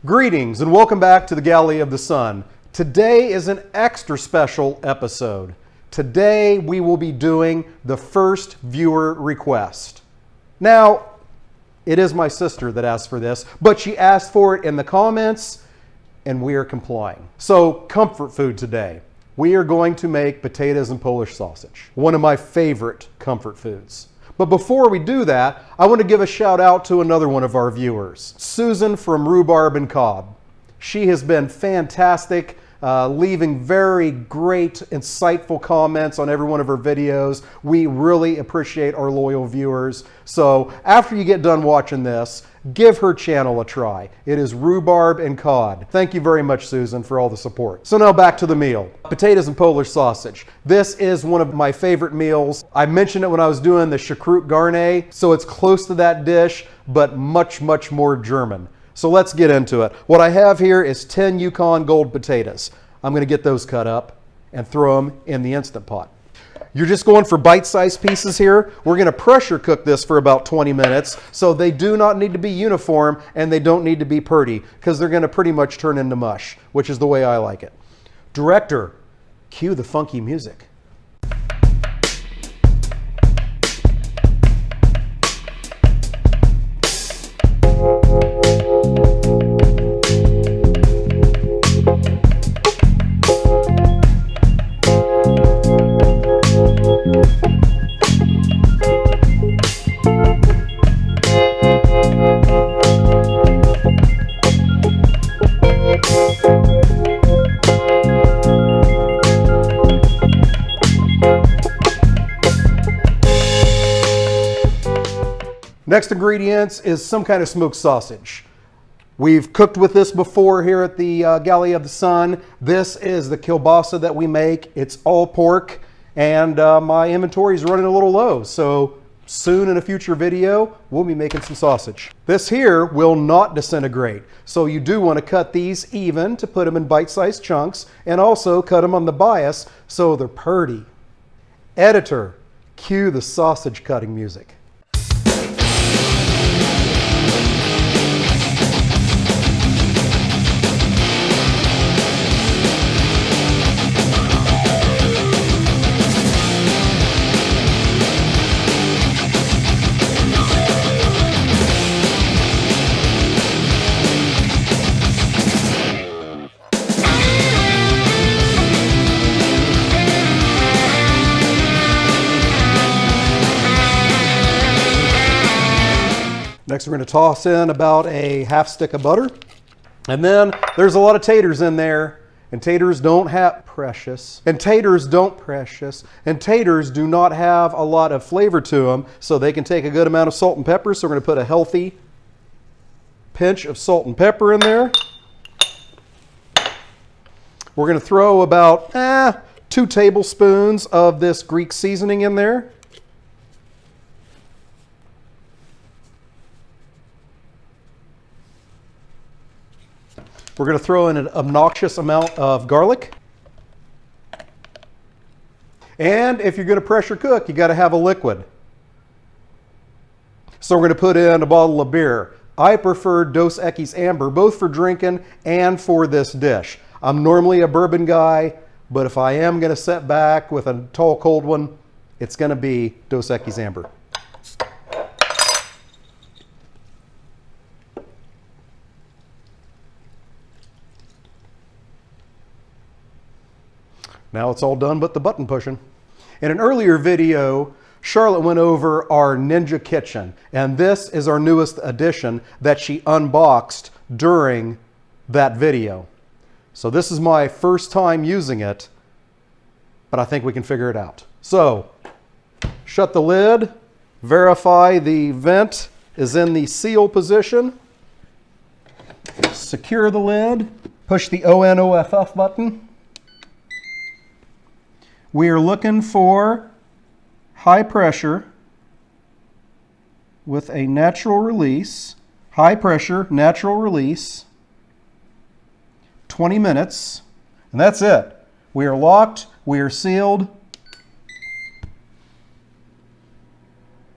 Greetings and welcome back to the Galley of the Sun. Today is an extra special episode. Today we will be doing the first viewer request. Now, it is my sister that asked for this, but she asked for it in the comments and we are complying. So, comfort food today. We are going to make potatoes and Polish sausage, one of my favorite comfort foods. But before we do that, I want to give a shout out to another one of our viewers, Susan from Rhubarb and Cod. She has been fantastic, leaving very great, insightful comments on every one of her videos. We really appreciate our loyal viewers. So after you get done watching this, give her channel a try. It is Rhubarb and Cod. Thank you very much, Susan, for all the support. So now back to the meal. Potatoes and Polish sausage. This is one of my favorite meals. I mentioned it when I was doing the choucroute garnet, so it's close to that dish, but much, much more German. So let's get into it. What I have here is 10 Yukon Gold potatoes. I'm going to get those cut up and throw them in the Instant Pot. You're just going for bite-sized pieces here. We're going to pressure cook this for about 20 minutes, so they do not need to be uniform and they don't need to be pretty because they're going to pretty much turn into mush, which is the way I like it. Director, cue the funky music. Next ingredients is some kind of smoked sausage. We've cooked with this before here at the Galley of the Sun. This is the kielbasa that we make. It's all pork, and my inventory is running a little low, so soon in a future video, we'll be making some sausage. This here will not disintegrate, so you do want to cut these even to put them in bite-sized chunks, and also cut them on the bias so they're purty. Editor, cue the sausage cutting music. Next, we're going to toss in about a half stick of butter. And then there's a lot of taters in there. And taters don't have and taters do not have a lot of flavor to them, so they can take a good amount of salt and pepper. So we're going to put a healthy pinch of salt and pepper in there. We're going to throw about 2 tablespoons of this Greek seasoning in there. We're going to throw in an obnoxious amount of garlic. And if you're going to pressure cook, you got to have a liquid. So we're going to put in a bottle of beer. I prefer Dos Equis Amber, both for drinking and for this dish. I'm normally a bourbon guy, but if I am going to set back with a tall, cold one, it's going to be Dos Equis Amber. Now it's all done but the button pushing. In an earlier video, Charlotte went over our Ninja Kitchen, and this is our newest addition that she unboxed during that video. So this is my first time using it, but I think we can figure it out. So, shut the lid, verify the vent is in the seal position, secure the lid, push the on/off button. We are looking for high pressure with a natural release, high pressure, natural release, 20 minutes, and that's it. We are locked, we are sealed.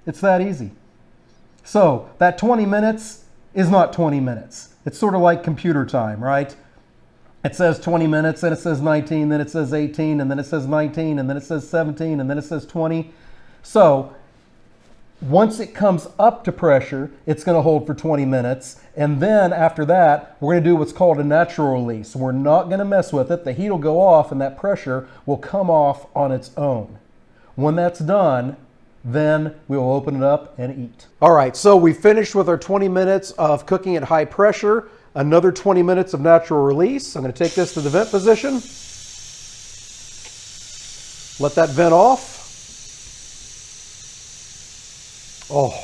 It's that easy. So that 20 minutes is not 20 minutes. It's sort of like computer time, right? It says 20 minutes, then it says 19, then it says 18, and then it says 19, and then it says 17, and then it says 20. So once it comes up to pressure, it's going to hold for 20 minutes. And then after that, we're going to do what's called a natural release. We're not going to mess with it. The heat will go off and that pressure will come off on its own. When that's done, then we will open it up and eat. All right, so we finished with our 20 minutes of cooking at high pressure. Another 20 minutes of natural release. I'm going to take this to the vent position. Let that vent off. Oh.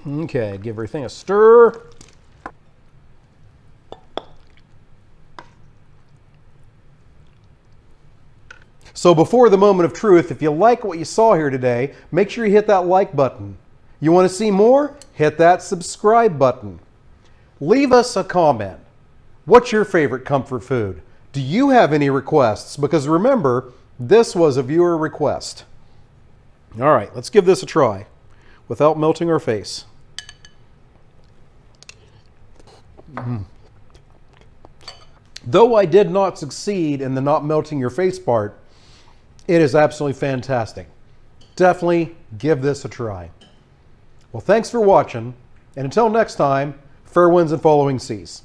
Okay, give everything a stir. So before the moment of truth, if you like what you saw here today, make sure you hit that like button. You want to see more? Hit that subscribe button. Leave us a comment. What's your favorite comfort food? Do you have any requests? Because remember, this was a viewer request. All right, let's give this a try without melting our face. Though I did not succeed in the not melting your face part, it is absolutely fantastic. Definitely give this a try. Well, thanks for watching, and until next time, fair winds and following seas.